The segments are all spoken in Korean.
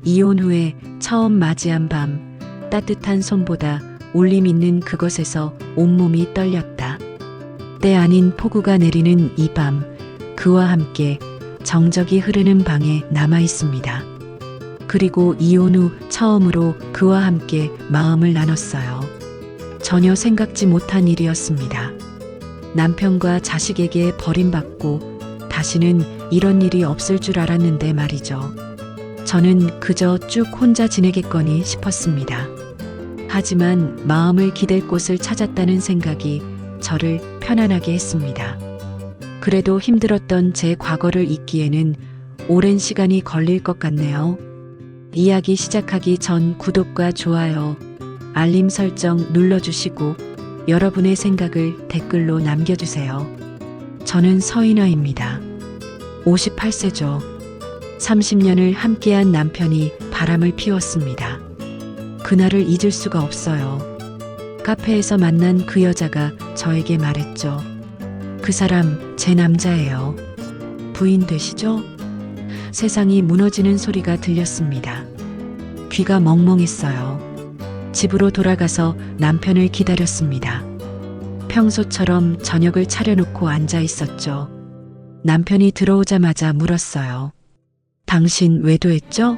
이혼 후에 처음 맞이한 밤, 따뜻한 손보다 울림 있는 그것에서 온몸이 떨렸다. 때 아닌 폭우가 내리는 이 밤, 그와 함께 정적이 흐르는 방에 남아 있습니다. 그리고 이혼 후 처음으로 그와 함께 마음을 나눴어요. 전혀 생각지 못한 일이었습니다. 남편과 자식에게 버림받고 다시는 이런 일이 없을 줄 알았는데 말이죠. 저는 그저 쭉 혼자 지내겠거니 싶었습니다. 하지만 마음을 기댈 곳을 찾았다는 생각이 저를 편안하게 했습니다. 그래도 힘들었던 제 과거를 잊기에는 오랜 시간이 걸릴 것 같네요. 이야기 시작하기 전 구독과 좋아요, 알림 설정 눌러주시고 여러분의 생각을 댓글로 남겨주세요. 저는 서인아입니다. 58세죠. 30년을 함께한 남편이 바람을 피웠습니다. 그날을 잊을 수가 없어요. 카페에서 만난 그 여자가 저에게 말했죠. 그 사람 제 남자예요. 부인 되시죠? 세상이 무너지는 소리가 들렸습니다. 귀가 멍멍했어요. 집으로 돌아가서 남편을 기다렸습니다. 평소처럼 저녁을 차려놓고 앉아 있었죠. 남편이 들어오자마자 물었어요. 당신 외도했죠?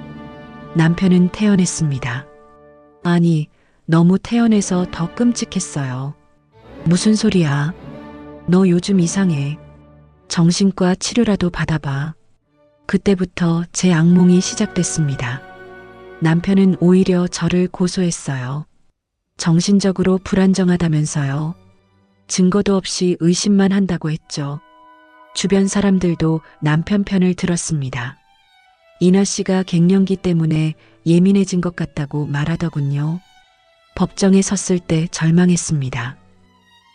남편은 태연했습니다. 아니, 너무 태연해서 더 끔찍했어요. 무슨 소리야? 너 요즘 이상해. 정신과 치료라도 받아봐. 그때부터 제 악몽이 시작됐습니다. 남편은 오히려 저를 고소했어요. 정신적으로 불안정하다면서요. 증거도 없이 의심만 한다고 했죠. 주변 사람들도 남편 편을 들었습니다. 이나 씨가 갱년기 때문에 예민해진 것 같다고 말하더군요. 법정에 섰을 때 절망했습니다.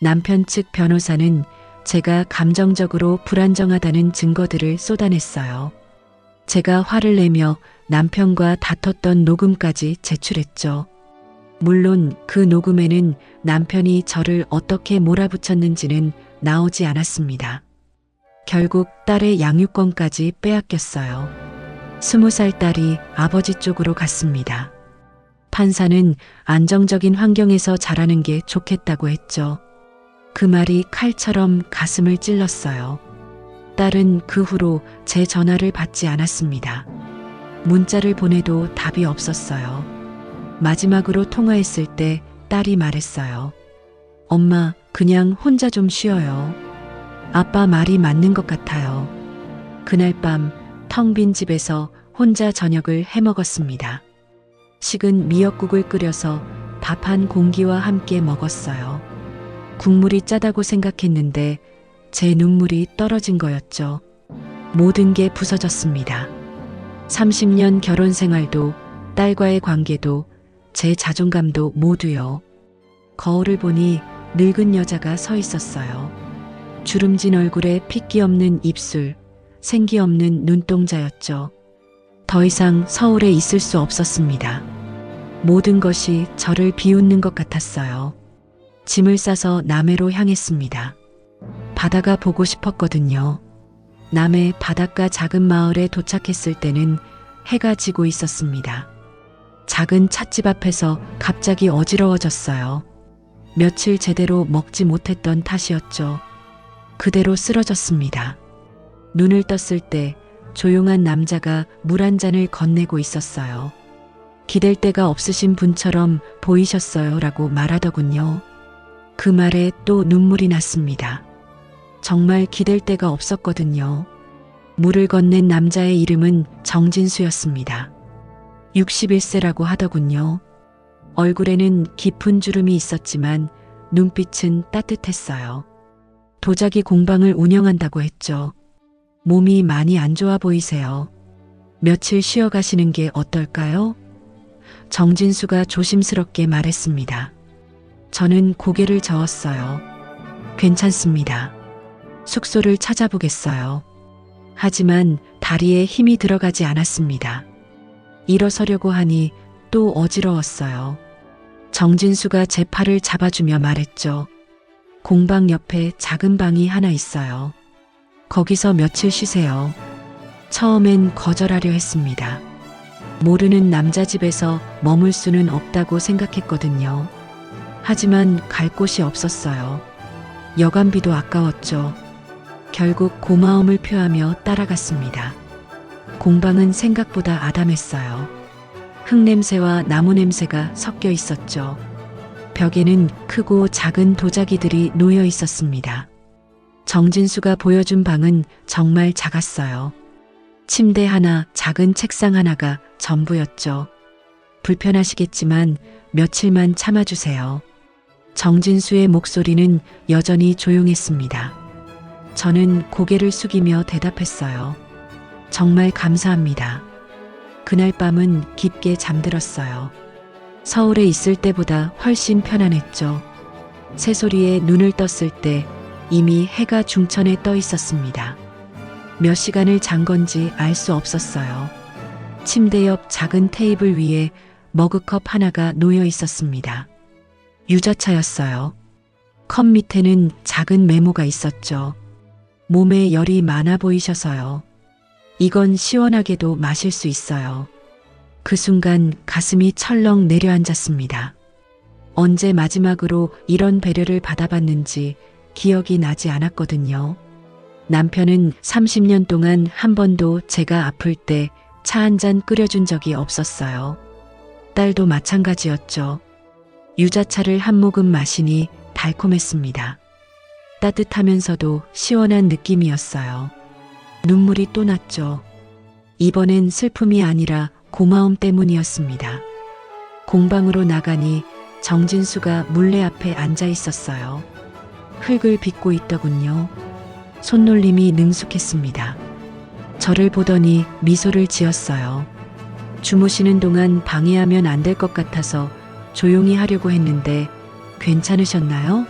남편 측 변호사는 제가 감정적으로 불안정하다는 증거들을 쏟아냈어요. 제가 화를 내며 남편과 다퉜던 녹음까지 제출했죠. 물론 그 녹음에는 남편이 저를 어떻게 몰아붙였는지는 나오지 않았습니다. 결국 딸의 양육권까지 빼앗겼어요. 20살 딸이 아버지 쪽으로 갔습니다. 판사는 안정적인 환경에서 자라는 게 좋겠다고 했죠. 그 말이 칼처럼 가슴을 찔렀어요. 딸은 그 후로 제 전화를 받지 않았습니다. 문자를 보내도 답이 없었어요. 마지막으로 통화했을 때 딸이 말했어요. 엄마, 그냥 혼자 좀 쉬어요. 아빠 말이 맞는 것 같아요. 그날 밤 텅 빈 집에서 혼자 저녁을 해먹었습니다. 식은 미역국을 끓여서 밥 한 공기와 함께 먹었어요. 국물이 짜다고 생각했는데 제 눈물이 떨어진 거였죠. 모든 게 부서졌습니다. 30년 결혼 생활도, 딸과의 관계도, 제 자존감도 모두요. 거울을 보니 늙은 여자가 서 있었어요. 주름진 얼굴에 핏기 없는 입술, 생기 없는 눈동자였죠. 더 이상 서울에 있을 수 없었습니다. 모든 것이 저를 비웃는 것 같았어요. 짐을 싸서 남해로 향했습니다. 바다가 보고 싶었거든요. 남해 바닷가 작은 마을에 도착했을 때는 해가 지고 있었습니다. 작은 찻집 앞에서 갑자기 어지러워졌어요. 며칠 제대로 먹지 못했던 탓이었죠. 그대로 쓰러졌습니다. 눈을 떴을 때 조용한 남자가 물 한 잔을 건네고 있었어요. 기댈 데가 없으신 분처럼 보이셨어요 라고 말하더군요. 그 말에 또 눈물이 났습니다. 정말 기댈 데가 없었거든요. 물을 건넨 남자의 이름은 정진수였습니다. 61세라고 하더군요. 얼굴에는 깊은 주름이 있었지만 눈빛은 따뜻했어요. 도자기 공방을 운영한다고 했죠. 몸이 많이 안 좋아 보이세요. 며칠 쉬어 가시는 게 어떨까요? 정진수가 조심스럽게 말했습니다. 저는 고개를 저었어요. 괜찮습니다. 숙소를 찾아보겠어요. 하지만 다리에 힘이 들어가지 않았습니다. 일어서려고 하니 또 어지러웠어요. 정진수가 제 팔을 잡아주며 말했죠. 공방 옆에 작은 방이 하나 있어요. 거기서 며칠 쉬세요. 처음엔 거절하려 했습니다. 모르는 남자 집에서 머물 수는 없다고 생각했거든요. 하지만 갈 곳이 없었어요. 여간비도 아까웠죠. 결국 고마움을 표하며 따라갔습니다. 공방은 생각보다 아담했어요. 흙냄새와 나무 냄새가 섞여 있었죠. 벽에는 크고 작은 도자기들이 놓여 있었습니다. 정진수가 보여준 방은 정말 작았어요. 침대 하나, 작은 책상 하나가 전부였죠. 불편하시겠지만 며칠만 참아주세요. 정진수의 목소리는 여전히 조용했습니다. 저는 고개를 숙이며 대답했어요. 정말 감사합니다. 그날 밤은 깊게 잠들었어요. 서울에 있을 때보다 훨씬 편안했죠. 새소리에 눈을 떴을 때 이미 해가 중천에 떠 있었습니다. 몇 시간을 잔 건지 알 수 없었어요. 침대 옆 작은 테이블 위에 머그컵 하나가 놓여 있었습니다. 유자차였어요. 컵 밑에는 작은 메모가 있었죠. 몸에 열이 많아 보이셔서요. 이건 시원하게도 마실 수 있어요. 그 순간 가슴이 철렁 내려앉았습니다. 언제 마지막으로 이런 배려를 받아봤는지 기억이 나지 않았거든요. 남편은 30년 동안 한 번도 제가 아플 때 차 한 잔 끓여준 적이 없었어요. 딸도 마찬가지였죠. 유자차를 한 모금 마시니 달콤했습니다. 따뜻하면서도 시원한 느낌이었어요. 눈물이 또 났죠. 이번엔 슬픔이 아니라 고마움 때문이었습니다. 공방으로 나가니 정진수가 물레 앞에 앉아 있었어요. 흙을 빚고 있더군요. 손놀림이 능숙했습니다. 저를 보더니 미소를 지었어요. 주무시는 동안 방해하면 안 될 것 같아서 조용히 하려고 했는데 괜찮으셨나요?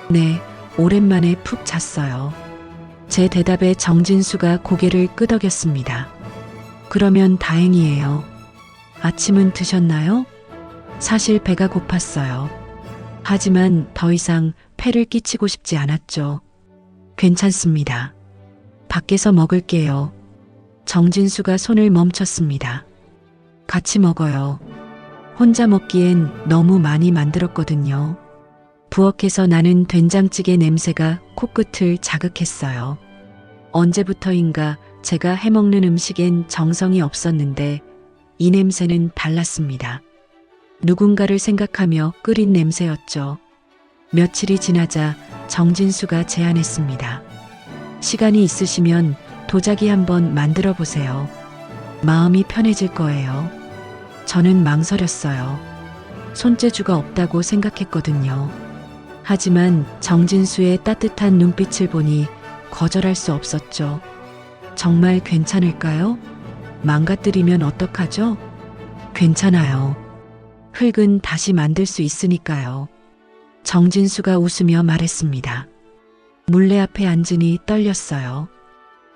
네, 오랜만에 푹 잤어요. 제 대답에 정진수가 고개를 끄덕였습니다. 그러면 다행이에요. 아침은 드셨나요? 사실 배가 고팠어요. 하지만 더 이상 폐를 끼치고 싶지 않았죠. 괜찮습니다. 밖에서 먹을게요. 정진수가 손을 멈췄습니다. 같이 먹어요. 혼자 먹기엔 너무 많이 만들었거든요. 부엌에서 나는 된장찌개 냄새가 코끝을 자극했어요. 언제부터인가 제가 해먹는 음식엔 정성이 없었는데 이 냄새는 달랐습니다. 누군가를 생각하며 끓인 냄새였죠. 며칠이 지나자 정진수가 제안했습니다. 시간이 있으시면 도자기 한번 만들어 보세요. 마음이 편해질 거예요. 저는 망설였어요. 손재주가 없다고 생각했거든요. 하지만 정진수의 따뜻한 눈빛을 보니 거절할 수 없었죠. 정말 괜찮을까요? 망가뜨리면 어떡하죠? 괜찮아요. 흙은 다시 만들 수 있으니까요. 정진수가 웃으며 말했습니다. 물레 앞에 앉으니 떨렸어요.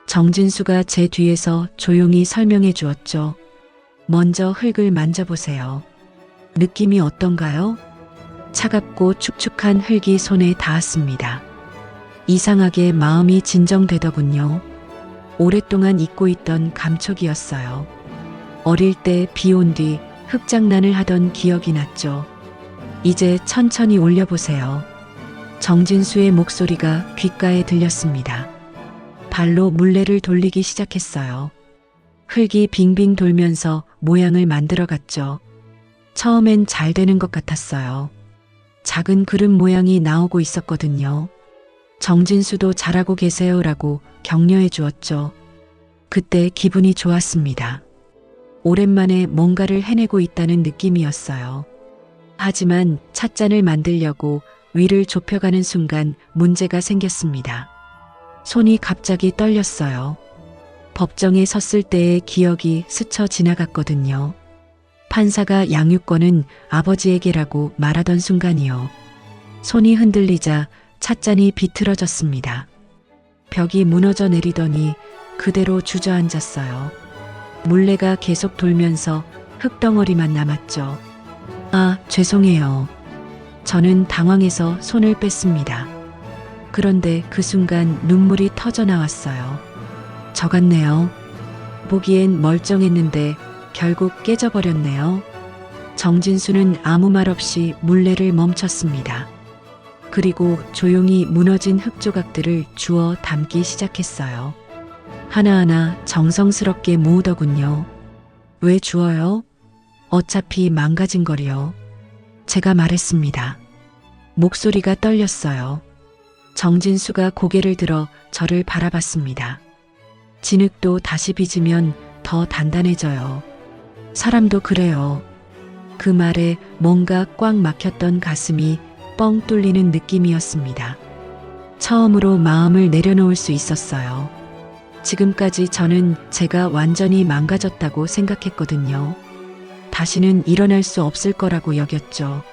정진수가 제 뒤에서 조용히 설명해 주었죠. 먼저 흙을 만져보세요. 느낌이 어떤가요? 차갑고 축축한 흙이 손에 닿았습니다. 이상하게 마음이 진정되더군요. 오랫동안 잊고 있던 감촉이었어요. 어릴 때 비 온 뒤 흙장난을 하던 기억이 났죠. 이제 천천히 올려보세요. 정진수의 목소리가 귓가에 들렸습니다. 발로 물레를 돌리기 시작했어요. 흙이 빙빙 돌면서 모양을 만들어갔죠. 처음엔 잘 되는 것 같았어요. 작은 그릇 모양이 나오고 있었거든요. 정진수도 잘하고 계세요라고 격려해 주었죠. 그때 기분이 좋았습니다. 오랜만에 뭔가를 해내고 있다는 느낌이었어요. 하지만 찻잔을 만들려고 위를 좁혀가는 순간 문제가 생겼습니다. 손이 갑자기 떨렸어요. 법정에 섰을 때의 기억이 스쳐 지나갔거든요. 판사가 양육권은 아버지에게라고 말하던 순간이요. 손이 흔들리자 찻잔이 비틀어졌습니다. 벽이 무너져 내리더니 그대로 주저앉았어요. 물레가 계속 돌면서 흙덩어리만 남았죠. 아, 죄송해요. 저는 당황해서 손을 뺐습니다. 그런데 그 순간 눈물이 터져 나왔어요. 저 같네요. 보기엔 멀쩡했는데 결국 깨져버렸네요. 정진수는 아무 말 없이 물레를 멈췄습니다. 그리고 조용히 무너진 흙조각들을 주워 담기 시작했어요. 하나하나 정성스럽게 모으더군요. 왜 주워요? 어차피 망가진 거리요. 제가 말했습니다. 목소리가 떨렸어요. 정진수가 고개를 들어 저를 바라봤습니다. 진흙도 다시 빚으면 더 단단해져요. 사람도 그래요. 그 말에 뭔가 꽉 막혔던 가슴이 뻥 뚫리는 느낌이었습니다. 처음으로 마음을 내려놓을 수 있었어요. 지금까지 저는 제가 완전히 망가졌다고 생각했거든요. 다시는 일어날 수 없을 거라고 여겼죠.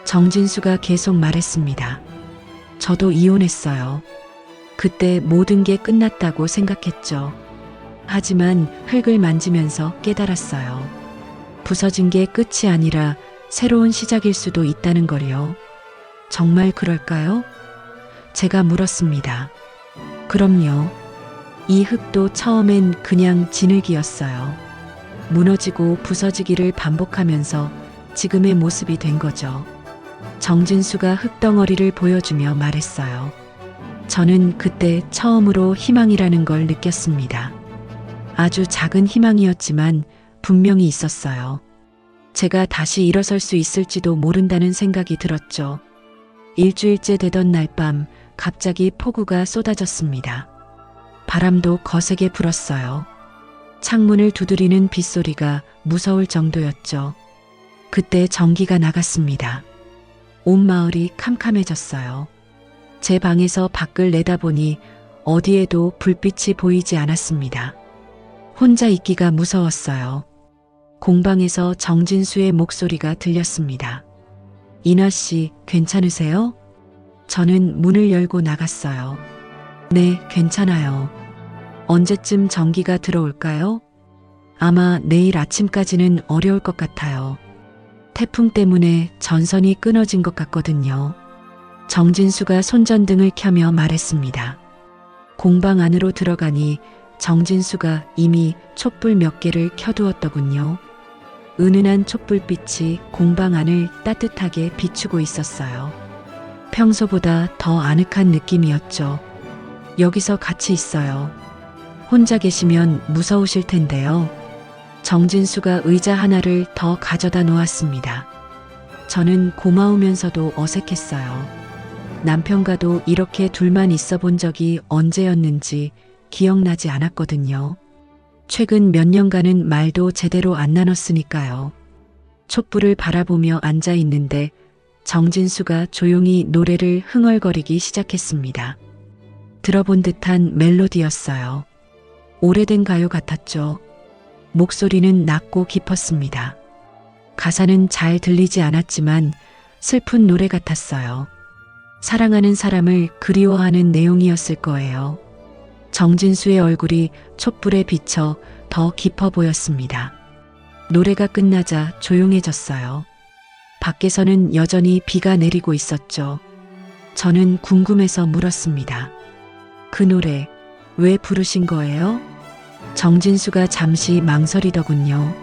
정진수가 계속 말했습니다. 저도 이혼했어요. 그때 모든 게 끝났다고 생각했죠. 하지만 흙을 만지면서 깨달았어요. 부서진 게 끝이 아니라 새로운 시작일 수도 있다는 걸요. 정말 그럴까요? 제가 물었습니다. 그럼요. 이 흙도 처음엔 그냥 진흙이었어요. 무너지고 부서지기를 반복하면서 지금의 모습이 된 거죠. 정진수가 흙덩어리를 보여주며 말했어요. 저는 그때 처음으로 희망이라는 걸 느꼈습니다. 아주 작은 희망이었지만 분명히 있었어요. 제가 다시 일어설 수 있을지도 모른다는 생각이 들었죠. 일주일째 되던 날 밤 갑자기 폭우가 쏟아졌습니다. 바람도 거세게 불었어요. 창문을 두드리는 빗소리가 무서울 정도였죠. 그때 전기가 나갔습니다. 온 마을이 캄캄해졌어요. 제 방에서 밖을 내다보니 어디에도 불빛이 보이지 않았습니다. 혼자 있기가 무서웠어요. 공방에서 정진수의 목소리가 들렸습니다. 이나 씨, 괜찮으세요? 저는 문을 열고 나갔어요. 네, 괜찮아요. 언제쯤 전기가 들어올까요? 아마 내일 아침까지는 어려울 것 같아요. 태풍 때문에 전선이 끊어진 것 같거든요. 정진수가 손전등을 켜며 말했습니다. 공방 안으로 들어가니 정진수가 이미 촛불 몇 개를 켜두었더군요. 은은한 촛불빛이 공방 안을 따뜻하게 비추고 있었어요. 평소보다 더 아늑한 느낌이었죠. 여기서 같이 있어요. 혼자 계시면 무서우실 텐데요. 정진수가 의자 하나를 더 가져다 놓았습니다. 저는 고마우면서도 어색했어요. 남편과도 이렇게 둘만 있어 본 적이 언제였는지 기억나지 않았거든요. 최근 몇 년간은 말도 제대로 안 나눴으니까요. 촛불을 바라보며 앉아 있는데 정진수가 조용히 노래를 흥얼거리기 시작했습니다. 들어본 듯한 멜로디였어요. 오래된 가요 같았죠. 목소리는 낮고 깊었습니다. 가사는 잘 들리지 않았지만 슬픈 노래 같았어요. 사랑하는 사람을 그리워하는 내용이었을 거예요. 정진수의 얼굴이 촛불에 비쳐 더 깊어 보였습니다. 노래가 끝나자 조용해졌어요. 밖에서는 여전히 비가 내리고 있었죠. 저는 궁금해서 물었습니다. 그 노래 왜 부르신 거예요? 정진수가 잠시 망설이더군요.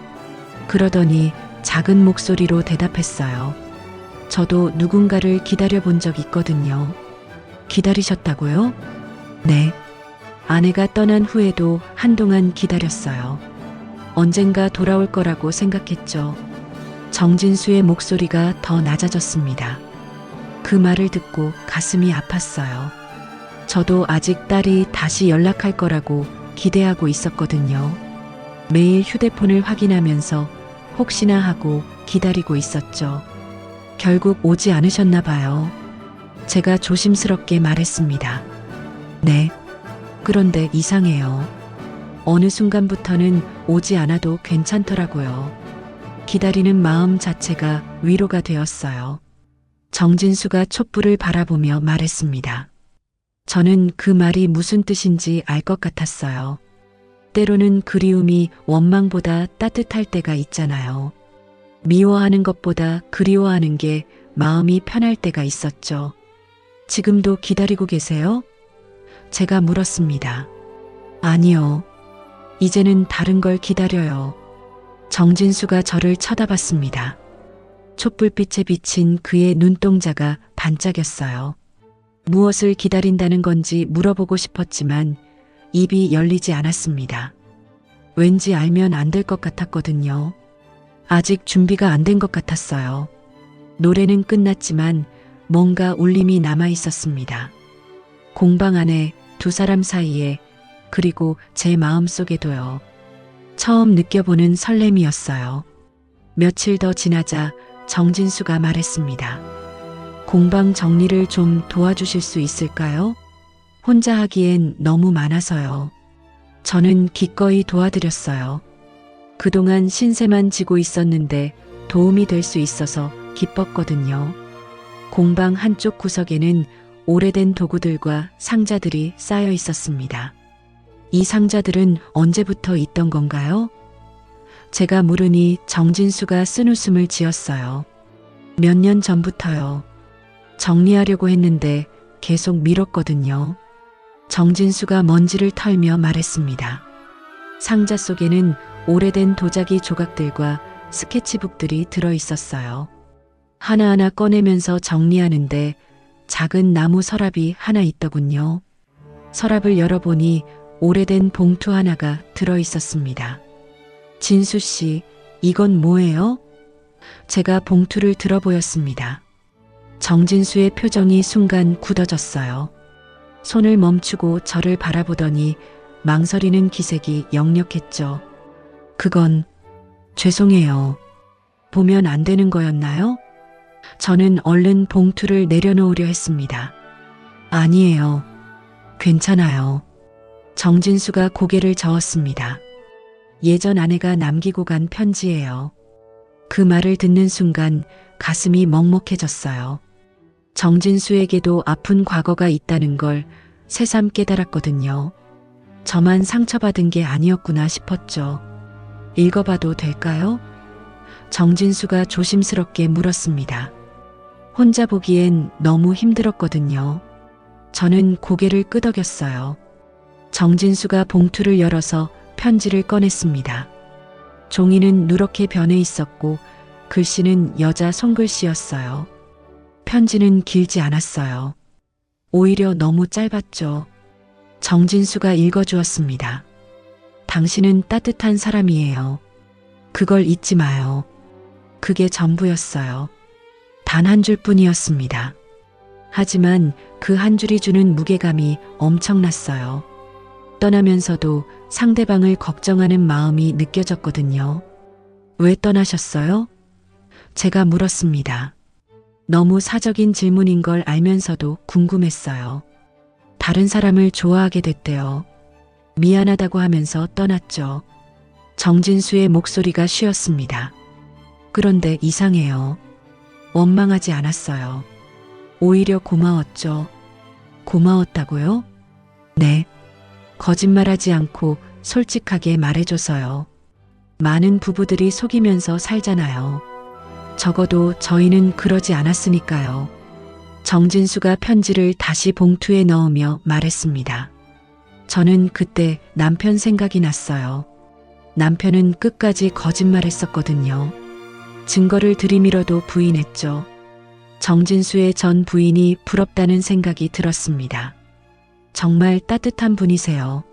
그러더니 작은 목소리로 대답했어요. 저도 누군가를 기다려 본 적 있거든요. 기다리셨다고요? 네. 아내가 떠난 후에도 한동안 기다렸어요. 언젠가 돌아올 거라고 생각했죠. 정진수의 목소리가 더 낮아졌습니다. 그 말을 듣고 가슴이 아팠어요. 저도 아직 딸이 다시 연락할 거라고 기대하고 있었거든요. 매일 휴대폰을 확인하면서 혹시나 하고 기다리고 있었죠. 결국 오지 않으셨나 봐요. 제가 조심스럽게 말했습니다. 네. 그런데 이상해요. 어느 순간부터는 오지 않아도 괜찮더라고요. 기다리는 마음 자체가 위로가 되었어요. 정진수가 촛불을 바라보며 말했습니다. 저는 그 말이 무슨 뜻인지 알 것 같았어요. 때로는 그리움이 원망보다 따뜻할 때가 있잖아요. 미워하는 것보다 그리워하는 게 마음이 편할 때가 있었죠. 지금도 기다리고 계세요? 제가 물었습니다. 아니요. 이제는 다른 걸 기다려요. 정진수가 저를 쳐다봤습니다. 촛불빛에 비친 그의 눈동자가 반짝였어요. 무엇을 기다린다는 건지 물어보고 싶었지만 입이 열리지 않았습니다. 왠지 알면 안 될 것 같았거든요. 아직 준비가 안 된 것 같았어요. 노래는 끝났지만 뭔가 울림이 남아 있었습니다. 공방 안에 두 사람 사이에 그리고 제 마음속에도요. 처음 느껴보는 설렘이었어요. 며칠 더 지나자 정진수가 말했습니다. 공방 정리를 좀 도와주실 수 있을까요? 혼자 하기엔 너무 많아서요. 저는 기꺼이 도와드렸어요. 그동안 신세만 지고 있었는데 도움이 될 수 있어서 기뻤거든요. 공방 한쪽 구석에는 오래된 도구들과 상자들이 쌓여 있었습니다. 이 상자들은 언제부터 있던 건가요? 제가 물으니 정진수가 쓴웃음을 지었어요. 몇 년 전부터요. 정리하려고 했는데 계속 미뤘거든요. 정진수가 먼지를 털며 말했습니다. 상자 속에는 오래된 도자기 조각들과 스케치북들이 들어 있었어요. 하나하나 꺼내면서 정리하는데 작은 나무 서랍이 하나 있더군요. 서랍을 열어보니 오래된 봉투 하나가 들어 있었습니다. 진수 씨, 이건 뭐예요? 제가 봉투를 들어 보였습니다. 정진수의 표정이 순간 굳어졌어요. 손을 멈추고 저를 바라보더니 망설이는 기색이 역력했죠. 그건 죄송해요. 보면 안 되는 거였나요? 저는 얼른 봉투를 내려놓으려 했습니다. 아니에요. 괜찮아요. 정진수가 고개를 저었습니다. 예전 아내가 남기고 간 편지예요. 그 말을 듣는 순간 가슴이 먹먹해졌어요. 정진수에게도 아픈 과거가 있다는 걸 새삼 깨달았거든요. 저만 상처받은 게 아니었구나 싶었죠. 읽어봐도 될까요? 정진수가 조심스럽게 물었습니다. 혼자 보기엔 너무 힘들었거든요. 저는 고개를 끄덕였어요. 정진수가 봉투를 열어서 편지를 꺼냈습니다. 종이는 누렇게 변해 있었고 글씨는 여자 손글씨였어요. 편지는 길지 않았어요. 오히려 너무 짧았죠. 정진수가 읽어주었습니다. 당신은 따뜻한 사람이에요. 그걸 잊지 마요. 그게 전부였어요. 단 한 줄뿐이었습니다. 하지만 그 한 줄이 주는 무게감이 엄청났어요. 떠나면서도 상대방을 걱정하는 마음이 느껴졌거든요. 왜 떠나셨어요? 제가 물었습니다. 너무 사적인 질문인 걸 알면서도 궁금했어요. 다른 사람을 좋아하게 됐대요. 미안하다고 하면서 떠났죠. 정진수의 목소리가 쉬었습니다. 그런데 이상해요. 원망하지 않았어요. 오히려 고마웠죠. 고마웠다고요? 네. 거짓말하지 않고 솔직하게 말해줘서요. 많은 부부들이 속이면서 살잖아요. 적어도 저희는 그러지 않았으니까요. 정진수가 편지를 다시 봉투에 넣으며 말했습니다. 저는 그때 남편 생각이 났어요. 남편은 끝까지 거짓말했었거든요. 증거를 들이밀어도 부인했죠. 정진수의 전 부인이 부럽다는 생각이 들었습니다. 정말 따뜻한 분이세요.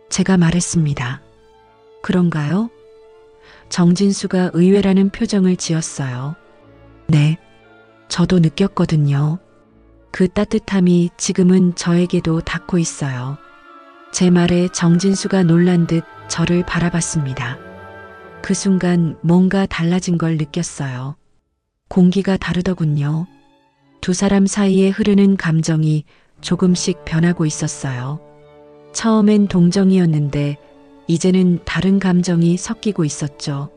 제가 말했습니다. 그런가요? 정진수가 의외라는 표정을 지었어요. 네, 저도 느꼈거든요. 그 따뜻함이 지금은 저에게도 닿고 있어요. 제 말에 정진수가 놀란 듯 저를 바라봤습니다. 그 순간 뭔가 달라진 걸 느꼈어요. 공기가 다르더군요. 두 사람 사이에 흐르는 감정이 조금씩 변하고 있었어요. 처음엔 동정이었는데 이제는 다른 감정이 섞이고 있었죠.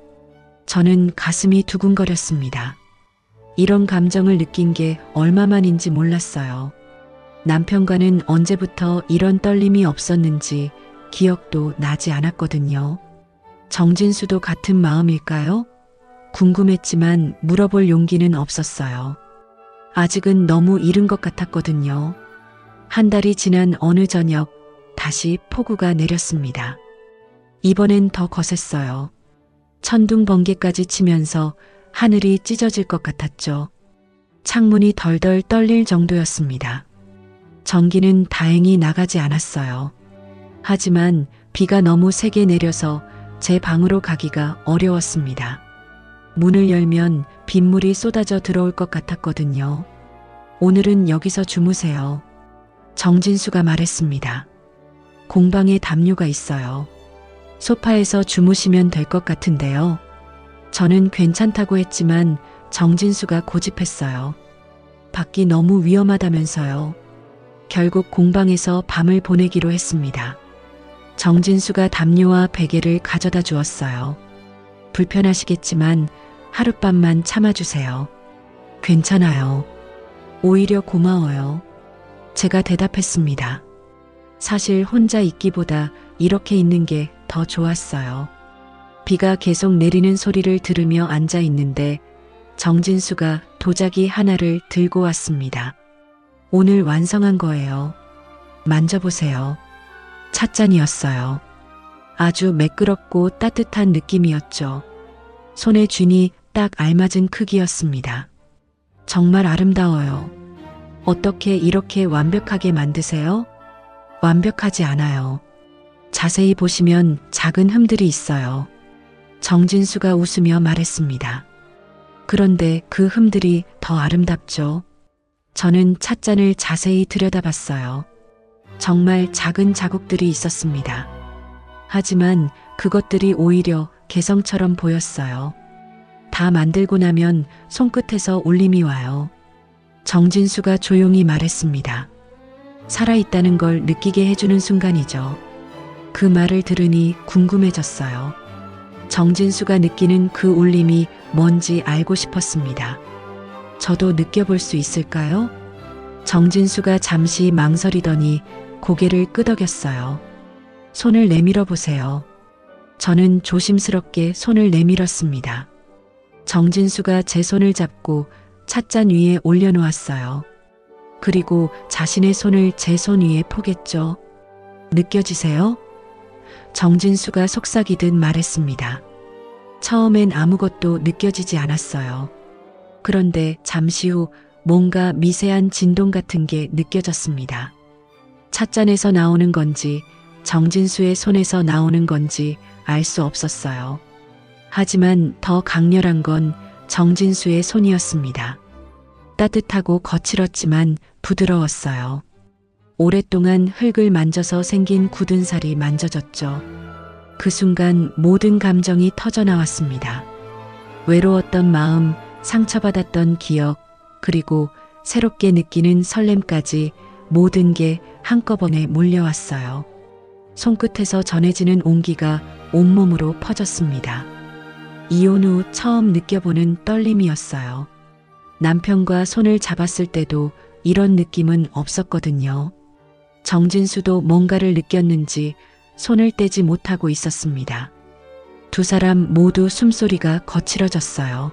저는 가슴이 두근거렸습니다. 이런 감정을 느낀 게 얼마만인지 몰랐어요. 남편과는 언제부터 이런 떨림이 없었는지 기억도 나지 않았거든요. 정진수도 같은 마음일까요? 궁금했지만 물어볼 용기는 없었어요. 아직은 너무 이른 것 같았거든요. 한 달이 지난 어느 저녁 다시 폭우가 내렸습니다. 이번엔 더 거셌어요. 천둥 번개까지 치면서 하늘이 찢어질 것 같았죠. 창문이 덜덜 떨릴 정도였습니다. 전기는 다행히 나가지 않았어요. 하지만 비가 너무 세게 내려서 제 방으로 가기가 어려웠습니다. 문을 열면 빗물이 쏟아져 들어올 것 같았거든요. 오늘은 여기서 주무세요. 정진수가 말했습니다. 공방에 담요가 있어요. 소파에서 주무시면 될 것 같은데요. 저는 괜찮다고 했지만 정진수가 고집했어요. 밖이 너무 위험하다면서요. 결국 공방에서 밤을 보내기로 했습니다. 정진수가 담요와 베개를 가져다 주었어요. 불편하시겠지만 하룻밤만 참아주세요. 괜찮아요. 오히려 고마워요. 제가 대답했습니다. 사실 혼자 있기보다 이렇게 있는 게 더 좋았어요. 비가 계속 내리는 소리를 들으며 앉아 있는데 정진수가 도자기 하나를 들고 왔습니다. 오늘 완성한 거예요. 만져보세요. 찻잔이었어요. 아주 매끄럽고 따뜻한 느낌이었죠. 손에 쥐니 딱 알맞은 크기였습니다. 정말 아름다워요. 어떻게 이렇게 완벽하게 만드세요? 완벽하지 않아요. 자세히 보시면 작은 흠들이 있어요. 정진수가 웃으며 말했습니다. 그런데 그 흠들이 더 아름답죠. 저는 찻잔을 자세히 들여다봤어요. 정말 작은 자국들이 있었습니다. 하지만 그것들이 오히려 개성처럼 보였어요. 다 만들고 나면 손끝에서 울림이 와요. 정진수가 조용히 말했습니다. 살아있다는 걸 느끼게 해주는 순간이죠. 그 말을 들으니 궁금해졌어요. 정진수가 느끼는 그 울림이 뭔지 알고 싶었습니다. 저도 느껴볼 수 있을까요? 정진수가 잠시 망설이더니 고개를 끄덕였어요. 손을 내밀어 보세요. 저는 조심스럽게 손을 내밀었습니다. 정진수가 제 손을 잡고 찻잔 위에 올려놓았어요. 그리고 자신의 손을 제 손 위에 포겠죠. 느껴지세요? 정진수가 속삭이듯 말했습니다. 처음엔 아무것도 느껴지지 않았어요. 그런데 잠시 후 뭔가 미세한 진동 같은 게 느껴졌습니다. 찻잔에서 나오는 건지 정진수의 손에서 나오는 건지 알 수 없었어요. 하지만 더 강렬한 건 정진수의 손이었습니다. 따뜻하고 거칠었지만 부드러웠어요. 오랫동안 흙을 만져서 생긴 굳은 살이 만져졌죠. 그 순간 모든 감정이 터져나왔습니다. 외로웠던 마음, 상처받았던 기억, 그리고 새롭게 느끼는 설렘까지 모든 게 한꺼번에 몰려왔어요. 손끝에서 전해지는 온기가 온몸으로 퍼졌습니다. 이혼 후 처음 느껴보는 떨림이었어요. 남편과 손을 잡았을 때도 이런 느낌은 없었거든요. 정진수도 뭔가를 느꼈는지 손을 떼지 못하고 있었습니다. 두 사람 모두 숨소리가 거칠어졌어요.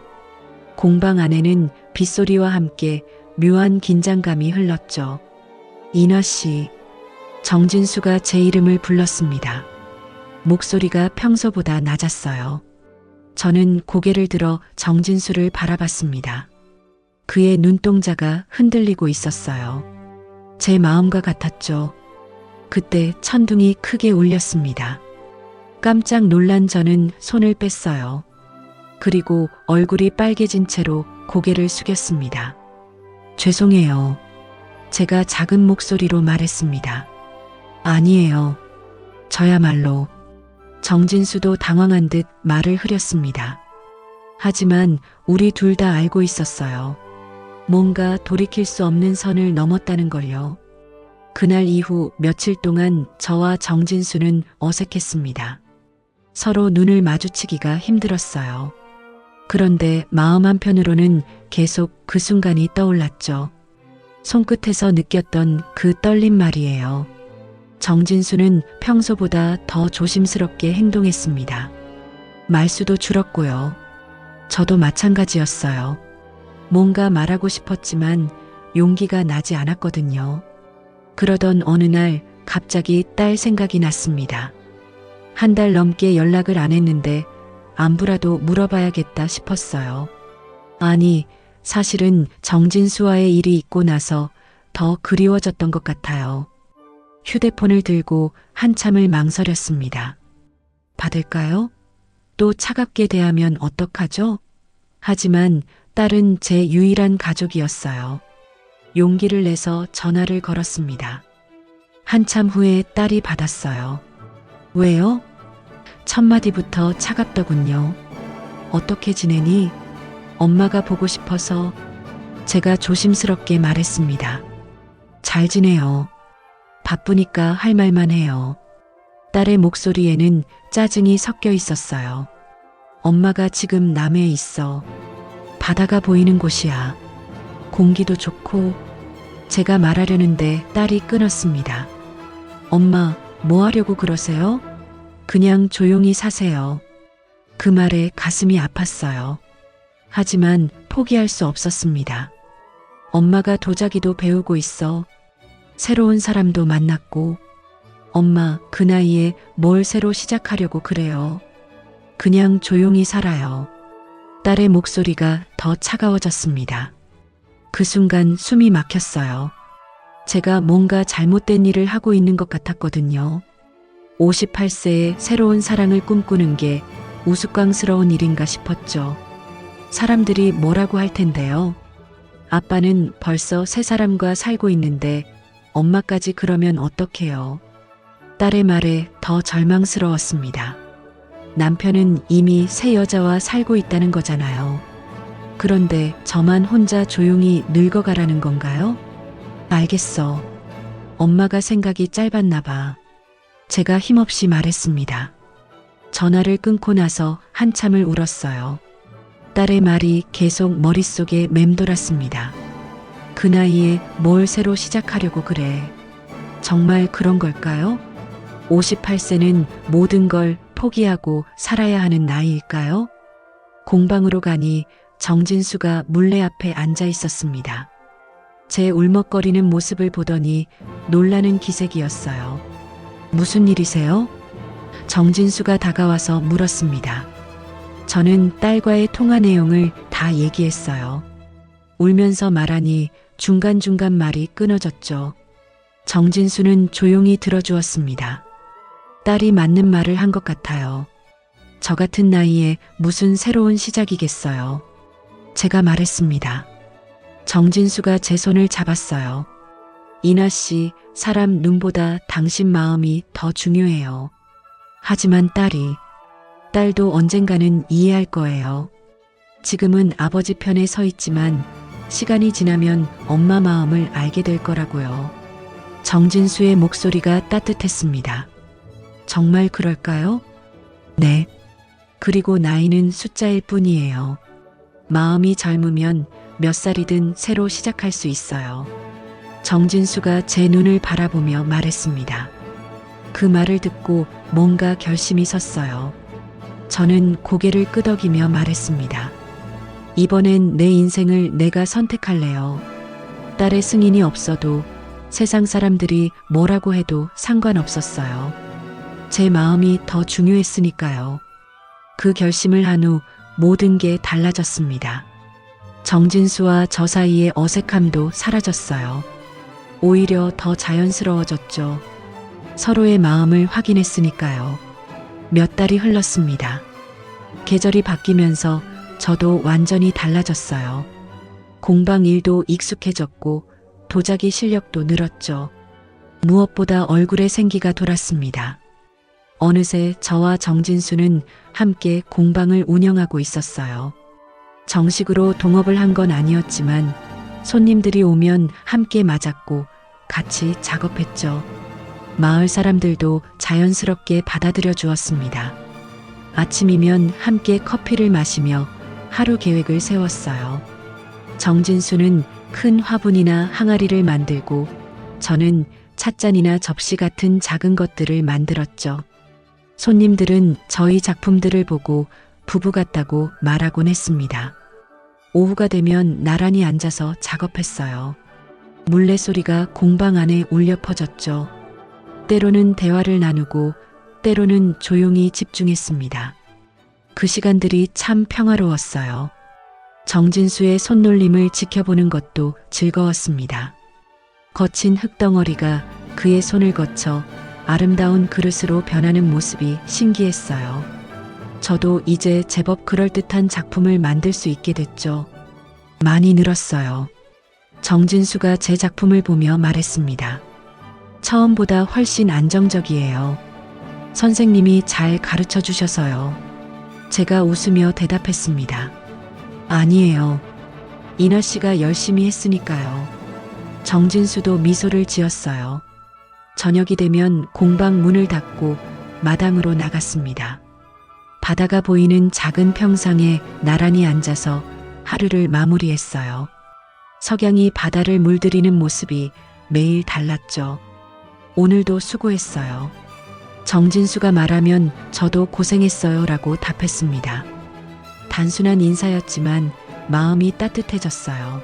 공방 안에는 빗소리와 함께 묘한 긴장감이 흘렀죠. 인화 씨, 정진수가 제 이름을 불렀습니다. 목소리가 평소보다 낮았어요. 저는 고개를 들어 정진수를 바라봤습니다. 그의 눈동자가 흔들리고 있었어요. 제 마음과 같았죠. 그때 천둥이 크게 울렸습니다. 깜짝 놀란 저는 손을 뺐어요. 그리고 얼굴이 빨개진 채로 고개를 숙였습니다. 죄송해요. 제가 작은 목소리로 말했습니다. 아니에요. 저야말로. 정진수도 당황한 듯 말을 흐렸습니다. 하지만 우리 둘 다 알고 있었어요. 뭔가 돌이킬 수 없는 선을 넘었다는 걸요. 그날 이후 며칠 동안 저와 정진수는 어색했습니다. 서로 눈을 마주치기가 힘들었어요. 그런데 마음 한편으로는 계속 그 순간이 떠올랐죠. 손끝에서 느꼈던 그 떨림 말이에요. 정진수는 평소보다 더 조심스럽게 행동했습니다. 말수도 줄었고요. 저도 마찬가지였어요. 뭔가 말하고 싶었지만 용기가 나지 않았거든요. 그러던 어느 날 갑자기 딸 생각이 났습니다. 한 달 넘게 연락을 안 했는데 안부라도 물어봐야겠다 싶었어요. 아니, 사실은 정진수와의 일이 있고 나서 더 그리워졌던 것 같아요. 휴대폰을 들고 한참을 망설였습니다. 받을까요? 또 차갑게 대하면 어떡하죠? 하지만 딸은 제 유일한 가족이었어요. 용기를 내서 전화를 걸었습니다. 한참 후에 딸이 받았어요. 왜요? 첫 마디부터 차갑더군요. 어떻게 지내니? 엄마가 보고 싶어서. 제가 조심스럽게 말했습니다. 잘 지내요. 바쁘니까 할 말만 해요. 딸의 목소리에는 짜증이 섞여 있었어요. 엄마가 지금 남해에 있어. 바다가 보이는 곳이야. 공기도 좋고. 제가 말하려는데 딸이 끊었습니다. 엄마, 뭐 하려고 그러세요? 그냥 조용히 사세요. 그 말에 가슴이 아팠어요. 하지만 포기할 수 없었습니다. 엄마가 도자기도 배우고 있어. 새로운 사람도 만났고. 엄마, 그 나이에 뭘 새로 시작하려고 그래요. 그냥 조용히 살아요. 딸의 목소리가 더 차가워졌습니다. 그 순간 숨이 막혔어요. 제가 뭔가 잘못된 일을 하고 있는 것 같았거든요. 58세에 새로운 사랑을 꿈꾸는 게 우스꽝스러운 일인가 싶었죠. 사람들이 뭐라고 할 텐데요. 아빠는 벌써 새 사람과 살고 있는데 엄마까지 그러면 어떡해요. 딸의 말에 더 절망스러웠습니다. 남편은 이미 새 여자와 살고 있다는 거잖아요. 그런데 저만 혼자 조용히 늙어가라는 건가요? 알겠어. 엄마가 생각이 짧았나 봐. 제가 힘없이 말했습니다. 전화를 끊고 나서 한참을 울었어요. 딸의 말이 계속 머릿속에 맴돌았습니다. 그 나이에 뭘 새로 시작하려고 그래. 정말 그런 걸까요? 58세는 모든 걸 포기하고 살아야 하는 나이일까요? 공방으로 가니 정진수가 물레 앞에 앉아 있었습니다. 제 울먹거리는 모습을 보더니 놀라는 기색이었어요. 무슨 일이세요? 정진수가 다가와서 물었습니다. 저는 딸과의 통화 내용을 다 얘기했어요. 울면서 말하니 중간중간 말이 끊어졌죠. 정진수는 조용히 들어주었습니다. 딸이 맞는 말을 한 것 같아요. 저 같은 나이에 무슨 새로운 시작이겠어요. 제가 말했습니다. 정진수가 제 손을 잡았어요. 이나 씨, 사람 눈보다 당신 마음이 더 중요해요. 하지만 딸도 언젠가는 이해할 거예요. 지금은 아버지 편에 서 있지만 시간이 지나면 엄마 마음을 알게 될 거라고요. 정진수의 목소리가 따뜻했습니다. 정말 그럴까요? 네. 그리고 나이는 숫자일 뿐이에요. 마음이 젊으면 몇 살이든 새로 시작할 수 있어요. 정진수가 제 눈을 바라보며 말했습니다. 그 말을 듣고 뭔가 결심이 섰어요. 저는 고개를 끄덕이며 말했습니다. 이번엔 내 인생을 내가 선택할래요. 딸의 승인이 없어도 세상 사람들이 뭐라고 해도 상관없었어요. 제 마음이 더 중요했으니까요. 그 결심을 한 후 모든 게 달라졌습니다. 정진수와 저 사이의 어색함도 사라졌어요. 오히려 더 자연스러워졌죠. 서로의 마음을 확인했으니까요. 몇 달이 흘렀습니다. 계절이 바뀌면서 저도 완전히 달라졌어요. 공방 일도 익숙해졌고 도자기 실력도 늘었죠. 무엇보다 얼굴에 생기가 돌았습니다. 어느새 저와 정진수는 함께 공방을 운영하고 있었어요. 정식으로 동업을 한 건 아니었지만 손님들이 오면 함께 맞았고 같이 작업했죠. 마을 사람들도 자연스럽게 받아들여 주었습니다. 아침이면 함께 커피를 마시며 하루 계획을 세웠어요. 정진수는 큰 화분이나 항아리를 만들고 저는 찻잔이나 접시 같은 작은 것들을 만들었죠. 손님들은 저희 작품들을 보고 부부 같다고 말하곤 했습니다. 오후가 되면 나란히 앉아서 작업했어요. 물레소리가 공방 안에 울려 퍼졌죠. 때로는 대화를 나누고 때로는 조용히 집중했습니다. 그 시간들이 참 평화로웠어요. 정진수의 손놀림을 지켜보는 것도 즐거웠습니다. 거친 흙덩어리가 그의 손을 거쳐 아름다운 그릇으로 변하는 모습이 신기했어요. 저도 이제 제법 그럴듯한 작품을 만들 수 있게 됐죠. 많이 늘었어요. 정진수가 제 작품을 보며 말했습니다. 처음보다 훨씬 안정적이에요. 선생님이 잘 가르쳐 주셔서요. 제가 웃으며 대답했습니다. 아니에요. 이나 씨가 열심히 했으니까요. 정진수도 미소를 지었어요. 저녁이 되면 공방 문을 닫고 마당으로 나갔습니다. 바다가 보이는 작은 평상에 나란히 앉아서 하루를 마무리했어요. 석양이 바다를 물들이는 모습이 매일 달랐죠. 오늘도 수고했어요. 정진수가 말하면 저도 고생했어요 라고 답했습니다. 단순한 인사였지만 마음이 따뜻해졌어요.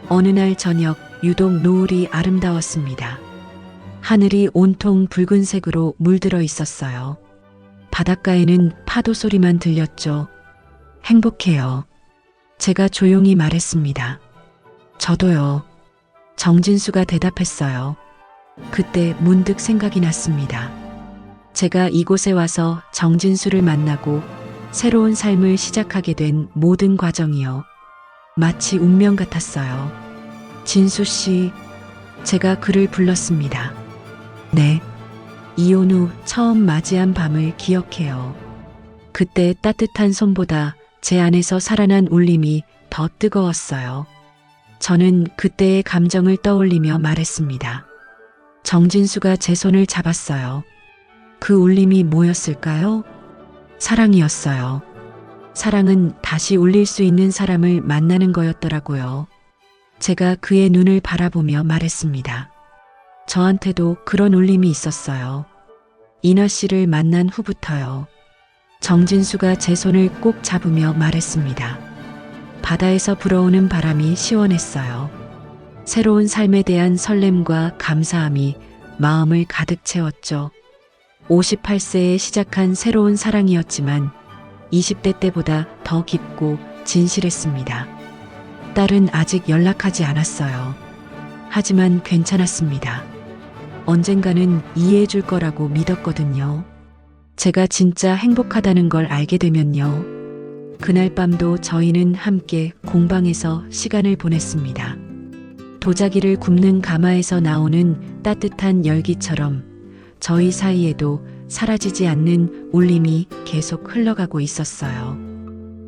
어느 날 저녁 유독 노을이 아름다웠습니다. 하늘이 온통 붉은색으로 물들어 있었어요. 바닷가에는 파도 소리만 들렸죠. 행복해요. 제가 조용히 말했습니다. 저도요. 정진수가 대답했어요. 그때 문득 생각이 났습니다. 제가 이곳에 와서 정진수를 만나고 새로운 삶을 시작하게 된 모든 과정이요. 마치 운명 같았어요. 진수 씨, 제가 그를 불렀습니다. 네. 이혼 후 처음 맞이한 밤을 기억해요. 그때 따뜻한 손보다 제 안에서 살아난 울림이 더 뜨거웠어요. 저는 그때의 감정을 떠올리며 말했습니다. 정진수가 제 손을 잡았어요. 그 울림이 뭐였을까요? 사랑이었어요. 사랑은 다시 울릴 수 있는 사람을 만나는 거였더라고요. 제가 그의 눈을 바라보며 말했습니다. 저한테도 그런 울림이 있었어요. 이나 씨를 만난 후부터요. 정진수가 제 손을 꼭 잡으며 말했습니다. 바다에서 불어오는 바람이 시원했어요. 새로운 삶에 대한 설렘과 감사함이 마음을 가득 채웠죠. 58세에 시작한 새로운 사랑이었지만 20대 때보다 더 깊고 진실했습니다. 딸은 아직 연락하지 않았어요. 하지만 괜찮았습니다. 언젠가는 이해해 줄 거라고 믿었거든요. 제가 진짜 행복하다는 걸 알게 되면요. 그날 밤도 저희는 함께 공방에서 시간을 보냈습니다. 도자기를 굽는 가마에서 나오는 따뜻한 열기처럼 저희 사이에도 사라지지 않는 울림이 계속 흘러가고 있었어요.